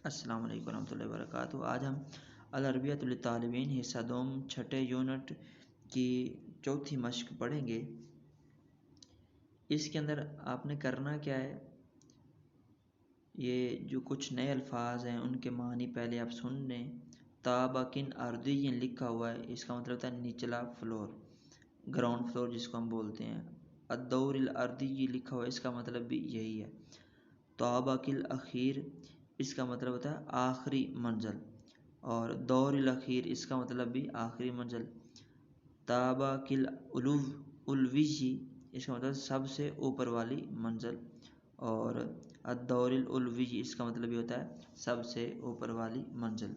السلام علیکم ورحمۃ اللہ وبرکاتہ۔ آج ہم العربیۃ للطالبین حصہ دوم چھٹے یونٹ کی چوتھی مشق پڑھیں گے۔ اس کے اندر آپ نے کرنا کیا ہے، یہ جو کچھ نئے الفاظ ہیں ان کے معنی پہلے آپ سن لیں۔ طابقٍ ارضی لکھا ہوا ہے، اس کا مطلب ہوتا ہے نچلا فلور، گراؤنڈ فلور جس کو ہم بولتے ہیں۔ الدور الارضی لکھا ہوا ہے، اس کا مطلب بھی یہی ہے۔ طابق الاخیر اس کا مطلب ہوتا ہے آخری منزل، اور دور الاخیر اس کا مطلب بھی آخری منزل۔ طابق العلوی اس کا مطلب سب سے اوپر والی منزل، اور الدور العلوی اس کا مطلب یہ ہوتا ہے سب سے اوپر والی منزل۔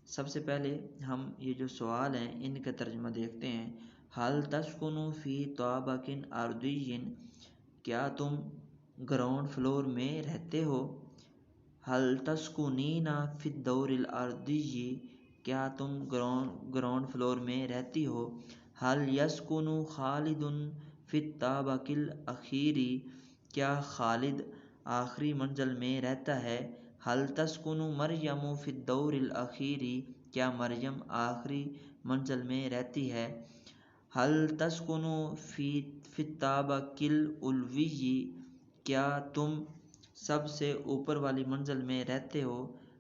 سب سے پہلے ہم یہ جو سوال ہیں ان کا ترجمہ دیکھتے ہیں۔ حل تسکن فی طابق ارضی، کیا تم گراؤنڈ فلور میں رہتے ہو؟ حل تسکنین فی الدور الارضی، کیا تم گراؤنڈ فلور میں رہتی ہو؟ حل یسکن خالد فی الطابق الاخیر، کیا خالد آخری منزل میں رہتا ہے؟ حل تسکن مریم فی الدور الاخیر، کیا مریم آخری منزل میں رہتی ہے؟ حل تسکن فی الطابق العلوی، کیا تم سب سے اوپر والی منزل میں رہتے ہو؟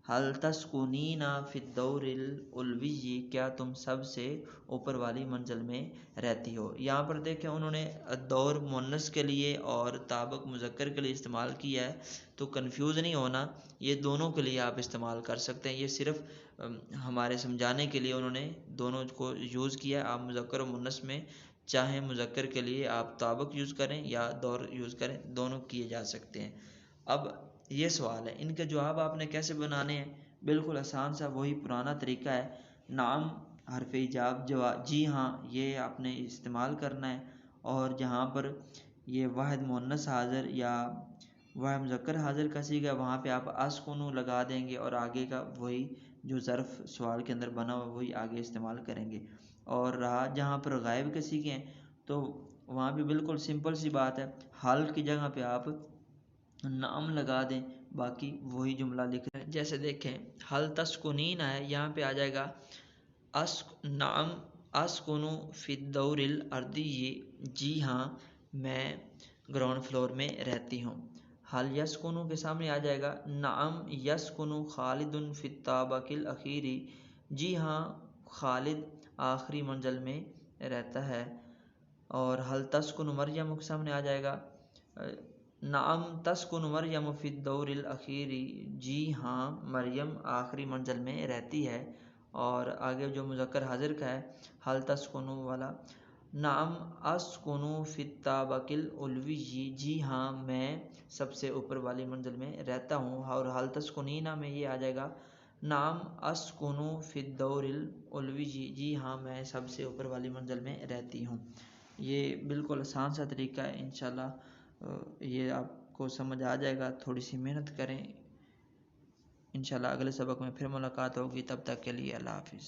حل تسکنین فی الدور العلوی، کیا تم سب سے اوپر والی منزل میں رہتی ہو؟ یہاں پر دیکھیں انہوں نے دور مؤنث کے لیے اور طابق مذکر کے لیے استعمال کیا ہے، تو کنفیوز نہیں ہونا، یہ دونوں کے لیے آپ استعمال کر سکتے ہیں۔ یہ صرف ہمارے سمجھانے کے لیے انہوں نے دونوں کو یوز کیا ہے۔ آپ مذکر و مؤنث میں چاہیں مذکر کے لیے آپ طابق یوز کریں یا دور یوز کریں، دونوں کیے جا سکتے ہیں۔ اب یہ سوال ہے، ان کے جواب آپ نے کیسے بنانے ہیں؟ بالکل آسان سا وہی پرانا طریقہ ہے۔ نعم حرف ایجاب جواب، جی ہاں، یہ آپ نے استعمال کرنا ہے، اور جہاں پر یہ واحد مؤنث حاضر یا واحد مذکر حاضر کا صیغہ ہے وہاں پہ آپ اسکنو لگا دیں گے، اور آگے کا وہی جو ظرف سوال کے اندر بنا ہوا وہی آگے استعمال کریں گے۔ اور رہا جہاں پر غائب کے صیغے ہیں تو وہاں بھی بالکل سمپل سی بات ہے، حال کی جگہ پہ آپ نام لگا دیں، باقی وہی جملہ لکھ رہے ہیں۔ جیسے دیکھیں حل تسکنین ہے، یہاں پہ آ جائے گا نعم اسکنو فی الدور الارضی، جی ہاں میں گراؤنڈ فلور میں رہتی ہوں۔ حل یسکنو کے سامنے آ جائے گا نعم یسکنو خالد فی الطابق الاخیر، جی ہاں خالد آخری منزل میں رہتا ہے۔ اور حل تسکن مریم کے سامنے آ جائے گا نعم تسکن مریم فی الدور الاخیر، جی ہاں مریم آخری منزل میں رہتی ہے۔ اور آگے جو مذکر حاضر کا ہے حل تسکن والا، نعم اسکن فی الطابق العلوی، جی ہاں میں سب سے اوپر والی منزل میں رہتا ہوں۔ اور حل تسکنین میں یہ آ جائے گا نعم اسکن فی الدور العلوی، جی ہاں میں سب سے اوپر والی منزل میں رہتی ہوں۔ یہ بالکل آسان سا طریقہ ہے، انشاءاللہ یہ آپ کو سمجھ آ جائے گا، تھوڑی سی محنت کریں، انشاءاللہ اگلے سبق میں پھر ملاقات ہوگی، تب تک کے لیے اللہ حافظ۔